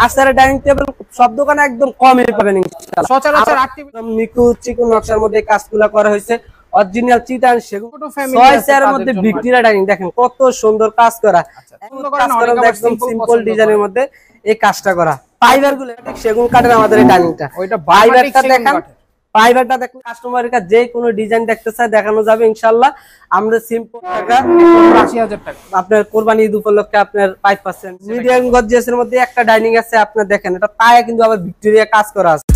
আসার dining table সব দোকানে একদম কমই পাবেন ইনশাআল্লাহ। সচরাচর একদম নিখুঁত চিকন নকশার মধ্যে কাজগুলো করা হয়েছে, অরিজিনাল চিটান সেগুন 6 চেয়ারের মধ্যে ভিক্টোরিয়া ডাইনিং দেখেন কত সুন্দর কাজ করা, একদম সিম্পল ডিজাইনের মধ্যে এই কাজটা করা। ফাইবার গুলো সেগুন কাঠের আমাদের এই ডাইনিংটা, ওইটা ফাইবারটা দেখেন, ফাইবারটা দেখুন কাস্টমারের কাছে যে কোনো ডিজাইন দেখতে চায় দেখানো যাবে ইনশাআল্লাহ। আমরা সিম্পল টাকা ৮০,০০০ টাকা আপনার কুরবানি ঈদ উপলক্ষে আপনার 5% মিডিয়াম গর্জিয়াসের মধ্যে একটা ডাইনিং আছে। আপনার দেখেন এটা পায়ে কিন্তু আবার ভিক্টোরিয়া কাজ করা আছে।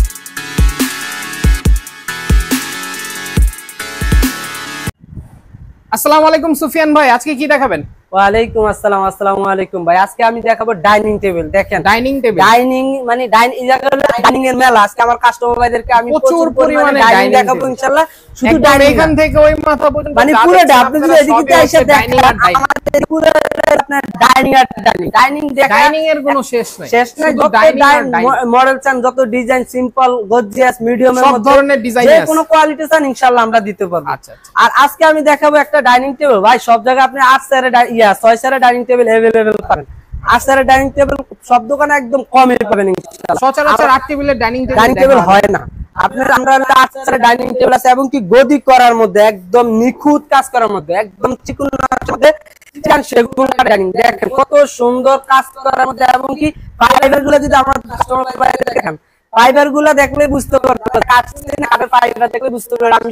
আসসালামু আলাইকুম সুফিয়ান ভাই, আজকে কি দেখাবেন? ওয়ালাইকুম আসসালাম। আসসালামু আলাইকুম ভাই, আজকে আমি দেখাবো ডাইনিং টেবিল। দেখেন ডাইনিং টেবিল, ডাইনিং মানে ডাইনিং এর মেলা। আজকে আমার কাস্টমার ভাইদেরকে আমি প্রচুর পরিমাণে ডাইনিং দেখাবো ইনশাআল্লাহ। শুধু ডাইনিং এখান থেকে ওই মাথা পর্যন্ত মানে পুরোটা আপনি যদি এদিকে এসে দেখেন আমাদের পুরো আপনার ডাইনিং আর ডাইনিং দেখা, ডাইনিং এর কোনো শেষ নাই, শেষ নাই। যত মডেল চান, যত ডিজাইন সিম্পল গর্জিয়াস মিডিয়াম এর সব মধ্যে ধরনের ডিজাইন যে আছে, কোনো কোয়ালিটি চান ইনশাআল্লাহ আমরা দিতে পারবো। আচ্ছা আচ্ছা। আর আজকে আমি দেখাবো একটা ডাইনিং টেবিল ভাই, সব জায়গায় আপনি 8 চেয়ারের 6 চেয়ারের ডাইনিং টেবিল अवेलेबल পাবেন। 8 চেয়ারের ডাইনিং টেবিল সব দোকানে একদম কমই পাবেন ইনশাআল্লাহ। সচরাচর 8 টেবিলের ডাইনিং টেবিল হয় না আপনার। আমরা 8 চেয়ারের ডাইনিং টেবিল আছে এবং কি গদি করার মধ্যে একদম নিখুঁত কাজ করার মধ্যে একদম চিকন মধ্যে সেগুন ডাইনিং দেখেন কত সুন্দর কাজ করার মধ্যে এবং কি ফাইবার গুলো যদি আমার কাস্টমার বাইরে দেখেন, ফাইবার গুলা দেখলে বুঝতে পারবে, ফাইবার দেখলে বুঝতে পারবে আমি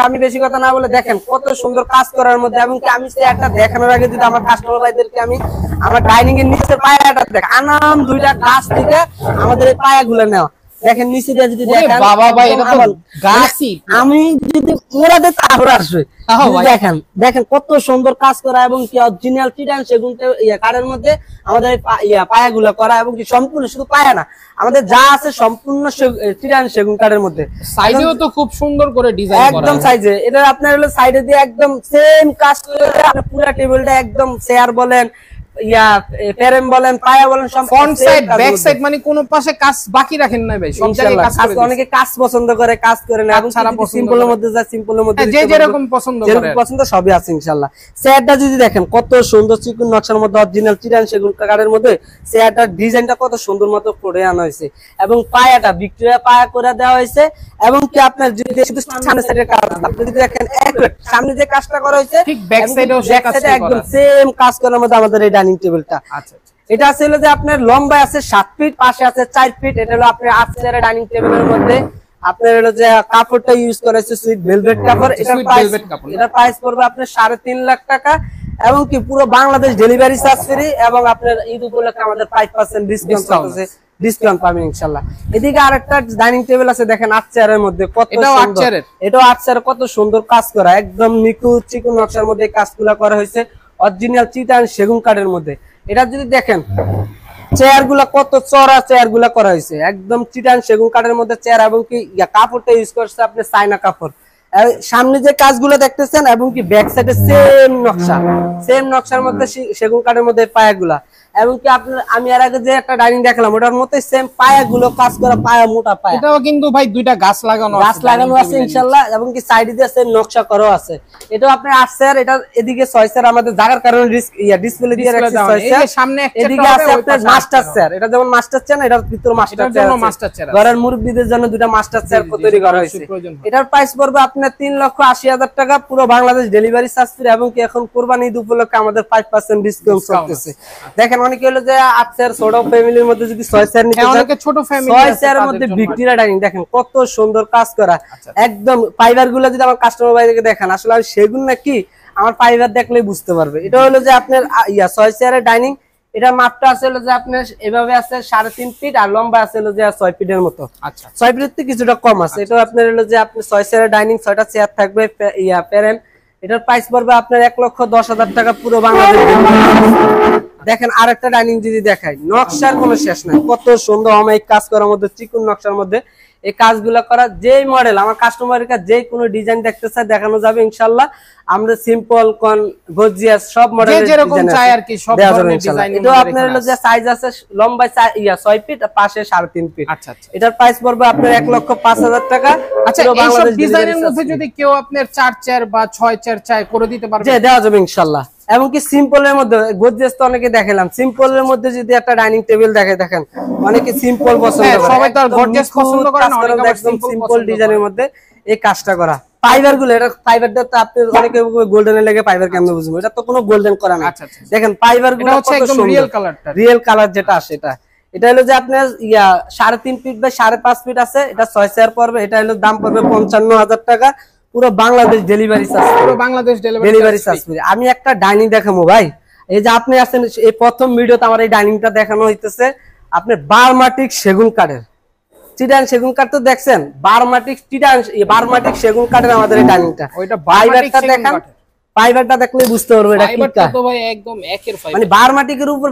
আমি বেশি কথা না বলে দেখেন কত সুন্দর কাজ করার মধ্যে এবং কি আমি একটা দেখানোর আগে যদি আমার কাস্টমার ভাইদেরকে আমি আমার ডাইনিং এর নিচে পায়াটা দেখ আনাম দুইটা গাছ থেকে আমাদের এই পায়াগুলো নেওয়া দেখেন নিচে দিয়ে যদি দেখেন বাবা ভাই এটা তো গাছই, আমি যদি ওরাতে তারপর আসবে দেখেন দেখেন কত সুন্দর কাজ করা এবং কি অরিজিনাল চিটান সেগুন কাঠের মধ্যে আমাদের পায়াগুলো করা এবং কি সম্পূর্ণ শুধু পায়া না আমাদের যা আছে সম্পূর্ণ চিটান সেগুন কাঠের মধ্যে। সাইডেও তো খুব সুন্দর করে ডিজাইন করা, একদম সাইজে এটা আপনার হলো সাইডে দিয়ে একদম সেম কাজ করে পুরো টেবিলটা একদম চেয়ার বলেন ফ্রেম বলেন পায়া বলেন সব ফ্রন্ট সাইড ব্যাক সাইড মানে কোন পাশে কাজ বাকি রাখেন না ভাই, সব জায়গায় কাজ করে। অনেকে কাজ পছন্দ করে কাজ করে না এবং সারা সিম্পলের মধ্যে যা সিম্পলের মধ্যে যে যেরকম পছন্দ করে যেরকম পছন্দ সবই আছে ইনশাআল্লাহ। চেয়ারটা যদি দেখেন কত সুন্দর চিকন নকশার মধ্যে অরিজিনাল চিটান সেগুন কাঠের মধ্যে চেয়ারটার ডিজাইনটা কত সুন্দর মতো করে আনা হয়েছে এবং পায়াটা ভিক্টোরিয়া পায়া করে দেওয়া হয়েছে এবং কি আপনার যদি শুধু সামনের সাইডের কাজ আপনি যদি দেখেন সামনে যে কাজটা করা হয়েছে ঠিক ব্যাক সাইডেও একদম সেম কাজ করার মধ্যে আমাদের এই ডাইনিং টেবিলটা। আচ্ছা এটা আছে হলো যে আপনার লম্বা আছে 7 ফিট, পাশে আছে 4 ফিট। এটা হলো আপনার 8 চেয়ারের ডাইনিং টেবিলের মধ্যে আপনার হলো যে কাপড়টা ইউজ করা হয়েছে সুইট ভেলভেট কাপড়। এটার প্রাইস পড়বে আপনার 3.5 লাখ টাকা এবং কি পুরো বাংলাদেশ ডেলিভারি চার্জ ফ্রি এবং আপনার ঈদ উপলক্ষে আমাদের 5% ডিসকাউন্ট আছে, ডিসকাউন্ট পাবেন ইনশাআল্লাহ। এদিকে আরেকটা ডাইনিং টেবিল আছে দেখেন 8 চেয়ারের মধ্যে কত সুন্দর, এটাও 8 চেয়ারে কত সুন্দর কাজ করা একদম নিখুঁত চিকন নকশার মধ্যে কাজগুলো করা হয়েছে অরিজিনাল চিটান সেগুন কাঠের মধ্যে। এটা যদি দেখেন চেয়ার গুলা কত চড়া চেয়ার গুলা করা হয়েছে একদম চিটান সেগুন কাঠের মধ্যে চেয়ার এবং কি কাপড়টা ইউজ করছে আপনি চায়না কাপড়। সামনে যে কাজগুলো দেখতেছেন এবং কি ব্যাক সাইডে সেম নকশার মধ্যে সেগুন কাঠের মধ্যে পায়াগুলা এবং কি আপনার আমি এর আগে যে একটা ডাইনিং দেখলাম ওটার মধ্যে সেম পায়াগুলো কাজ করা পায়া মোটা পায়া। এটাও কিন্তু ভাই দুইটা গাছ লাগানো আছে ইনশাআল্লাহ এবং কি সাইডে দিয়ে সেম নকশা করা আছে। এটাও আপনার 8 চেয়ার, এটা এদিকে 6 চেয়ার আমাদের জায়গার কারণে ডিসপ্লে দিয়ে রাখছি 6 চেয়ার। সামনে এদিকে আছে আপনার মাস্টার চেয়ার, এটা যেমন মাস্টার চেয়ার না এটার ভিতর মাস্টার চেয়ার ঘরের মুরব্বিদের জন্য দুটো মাস্টার চেয়ার তৈরি করা হয়েছে। এটার প্রাইস পড়বে আপনার 3,80,000 টাকা পুরো বাংলাদেশ ডেলিভারি চার্জ ফ্রি এবং কি এখন কুরবানি ঈদ উপলক্ষে আমাদের 5% ডিসকাউন্ট চলতেছে। দেখেন অনেকে হলো যে 8 চেয়ার ছোট ফ্যামিলির মধ্যে যদি 6 চেয়ার নিতে চান, অনেকে ছোট ফ্যামিলি 6 চেয়ারের মধ্যে ভিক্টোরিয়া ডাইনিং দেখেন কত সুন্দর কাজ করা একদম ফাইবার গুলো যদি আমার কাস্টমার ভাইদেরকে দেখেন আসলে সেগুন নাকি আমার ফাইবার দেখলেই বুঝতে পারবে। এটা হলো যে আপনার 6 চেয়ারের ডাইনিং, এটা মাপটা আছে হলো যে আপনার এভাবে আছে 3.5 ফিট আর লম্বা আছে হলো যে 6 ফিটের মতো। আচ্ছা 6 ফিটের থেকে কিছুটা কম আছে। এটা আপনার হলো যে আপনি 6 চেয়ারের ডাইনিং 6টা চেয়ার থাকবে ফ্রেম। এটার প্রাইস পড়বে আপনার 1,10,000 টাকা পুরো বাংলাদেশ। দেখেন আরেকটা ডাইনিং যদি দেখাই নকশার কোনো শেষ নাই কত সুন্দর অমায়িক কাজ করার মধ্যে চিকন নকশার মধ্যে এই কাজগুলো করা। যেই মডেল আমার কাস্টমারের কাছে যে কোনো ডিজাইন দেখতে চায় দেখানো যাবে ইনশাআল্লাহ। আমরা সিম্পল কোন গর্জিয়াস সব মডেলের যেরকম চাই আর কি সব ধরনের ডিজাইন। এটা আপনার হলো যে সাইজ আছে লম্বা 6 ফিট আর পাশে 3.5 ফিট। আচ্ছা এটার প্রাইস পড়বে আপনার 1,05,000 টাকা। আচ্ছা এই সব ডিজাইনের মধ্যে যদি কেউ আপনার 4 চেয়ার বা 6 চেয়ার চাই করে দিতে পারবে? যে দেওয়া যাবে ইনশাআল্লাহ এমনকি সিম্পলের মধ্যে গর্জিয়াস তো অনেকে দেখালাম, সিম্পলের মধ্যে যদি একটা ডাইনিং টেবিল দেখেন অনেকে সিম্পল পছন্দ করে, সবাই তো আর গর্জিয়াস পছন্দ করে না, অনেকে আবার একদম সিম্পল ডিজাইনের মধ্যে এই কাজটা করা। ফাইবার গুলো, এটা ফাইবারটা তো আপনি অনেকে গোল্ডেনের লেগে ফাইবার কেমনে বুঝবো, এটা তো কোনো গোল্ডেন করা না। দেখেন ফাইবার গুলো হচ্ছে একদম রিয়েল কালারটা, রিয়েল কালার যেটা আসে এটা হলো যে আপনার 3.5 ফিট বাই 5.5 ফিট আছে, এটা 6 চেয়ার পড়বে, এটা হলো দাম পড়বে 55,000 টাকা, পুরো বাংলাদেশ ডেলিভারি চার্জ, পুরো বাংলাদেশ ডেলিভারি চার্জ ফ্রি। আমি একটা ডাইনিং দেখাবো ভাই, এই যে আপনি আছেন এই প্রথম ভিডিওতে আমার এই ডাইনিংটা দেখানো হইতেছে আপনার বারমাটিক সেগুন কাঠের, চিটান সেগুন কাঠ তো দেখছেন, বারমাটিক সেগুন কাঠের আমাদের এই ডাইনিংটা। ওইটা ফাইবারটা দেখেন, ফাইবারটা দেখলে বুঝতে পারবে এটা কি কাঠ। তো ভাই একদম একের ফাইবার, মানে বারমাটিকের উপর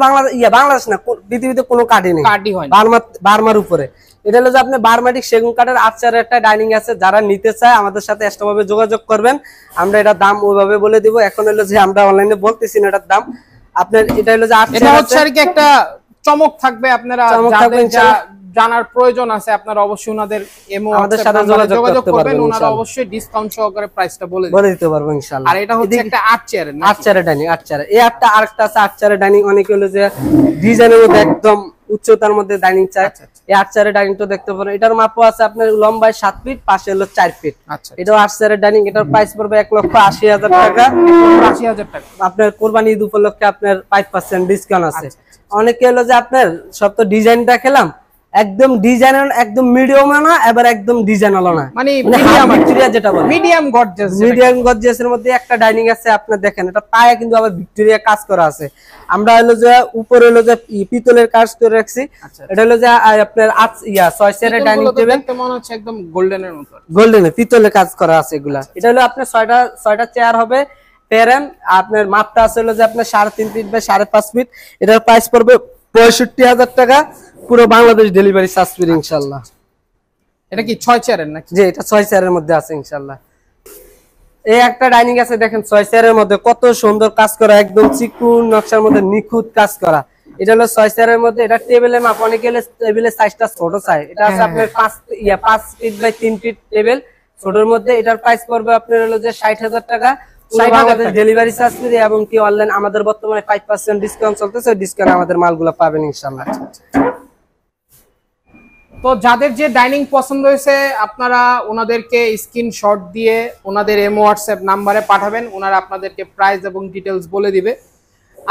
বাংলাদেশ না পৃথিবীতে কোনো কাঠই নেই বারমার উপরে। এটা হলো যে আপনি বারমাটিক সেগুন কাঠের 8 চেয়ারের একটা ডাইনিং আছে, যারা নিতে চায় আমাদের সাথে এক্সট্রা ভাবে যোগাযোগ করবেন, আমরা এটার দাম ওইভাবে বলে দিব। এখন হলো যে আমরা অনলাইনে বলতেছি না এটার দাম, আপনার এটা হলো যে 8 এটা হচ্ছে আর কি একটা চমক থাকবে, আপনারা যাদের জানার প্রয়োজন আছে আপনারা অবশ্যই ওনাদের আমাদের সাথে যোগাযোগ করবেন, ওনারা অবশ্যই ডিসকাউন্ট সহকারে প্রাইসটা বলে দিতে পারবো ইনশাআল্লাহ। আর এটা হচ্ছে একটা 8 চেয়ারের ডাইনিং, 8 চেয়ার, এই একটা আরেকটা আছে 8 চেয়ারের ডাইনিং, অনেকে হলো যে ডিজাইনের মধ্যে একদম উচ্চতার মধ্যে ডাইনিং চাই, এই 8 চেয়ারের ডাইনিংটা দেখতে পারেন, এটার মাপও আছে আপনার লম্বায় 7 ফিট, পাশে হলো 4 ফিট। এটাও 8 চেয়ারের ডাইনিং, এটার প্রাইস পড়বে 1,80,000 টাকা, 80,000 টাকা। আপনার কোরবানি ঈদ উপলক্ষে আপনার 5% ডিসকাউন্ট আছে। অনেকে হলো যে আপনার সব তো ডিজাইন দেখালাম, একদম ডিজাইন একদম মিডিয়াম না, এবার একদম ডিজাইন হলো না, মানে ভিক্টোরিয়া যেটা বলে মিডিয়াম গর্জিয়াস এর মধ্যে একটা ডাইনিং আছে, আপনি দেখেন এটা পায়ে কিন্তু আবার ভিক্টোরিয়া কাজ করা আছে। আমরা হলো যে উপরে হলো যে পিতলের কাজ করে রাখছি, এটা হলো যে আপনার 6 চেয়ারের ডাইনিং টেবিল, দেখতে মনে হচ্ছে একদম গোল্ডেনের মতো, গোল্ডেনে পিতলের কাজ করা আছে এগুলা। এটা হলো আপনার 6টা চেয়ার হবে পেরেন, আপনার মাপটা আছে হলো যে আপনার 3.5 ফিট বাই 5.5 ফিট, এটার প্রাইস পড়বে 65,000 টাকা, পুরো বাংলাদেশ ডেলিভারি চার্জ ফ্রি ইনশাআল্লাহ। এটা কি 6 চেয়ারের নাকি? জি, এটা 6 চেয়ারের মধ্যে আছে ইনশাআল্লাহ। এই একটা ডাইনিং আছে দেখেন 6 চেয়ারের মধ্যে, কত সুন্দর কাজ করা, একদম চিকুন নকশার মধ্যে নিখুঁত কাজ করা। এটা হলো 6 চেয়ারের মধ্যে, এটা টেবিলের মাপ, অনেকে টেবিলের সাইজটা ছোট চাই, এটা আছে আপনার 5 ফিট বাই 3 ফিট টেবিল ছোটর মধ্যে, এটার প্রাইস পড়বে আপনার হলো যে 60,000 টাকা, ডেলিভারি চার্জ ফ্রি, এবং কি অনলাইন আমাদের বর্তমানে 5% ডিসকাউন্ট চলতেছে, ডিসকাউন্ট আমাদের মালগুলো পাবেন ইনশাআল্লাহ। তো যাদের যে ডাইনিং পছন্দ হয়েছে আপনারা ওনাদেরকে স্ক্রিনশট দিয়ে ওনাদের হোয়াটসঅ্যাপ নাম্বারে পাঠাবেন, ওনারা আপনাদেরকে প্রাইস এবং ডিটেলস বলে দিবে।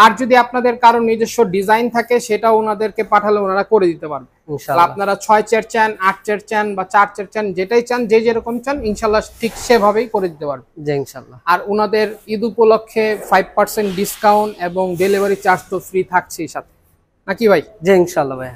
আর যদি আপনাদের কারো নিজস্ব ডিজাইন থাকে সেটা ওনাদেরকে পাঠালে ওনারা করে দিতে পারবে ইনশাআল্লাহ। আপনারা 6 চেয়ার চান, 8 চেয়ার চান বা 4 চেয়ার চান, যেটাই চান, যে যেরকম চান ইনশাআল্লাহ ঠিক সেভাবেই করে দিতে পারবে জি ইনশাআল্লাহ। আর ওনাদের ঈদ উপলক্ষে 5% ডিসকাউন্ট এবং ডেলিভারি চার্জ তো ফ্রি থাকছেই সাথে, নাকি ভাই? জি ইনশাআল্লাহ ভাই।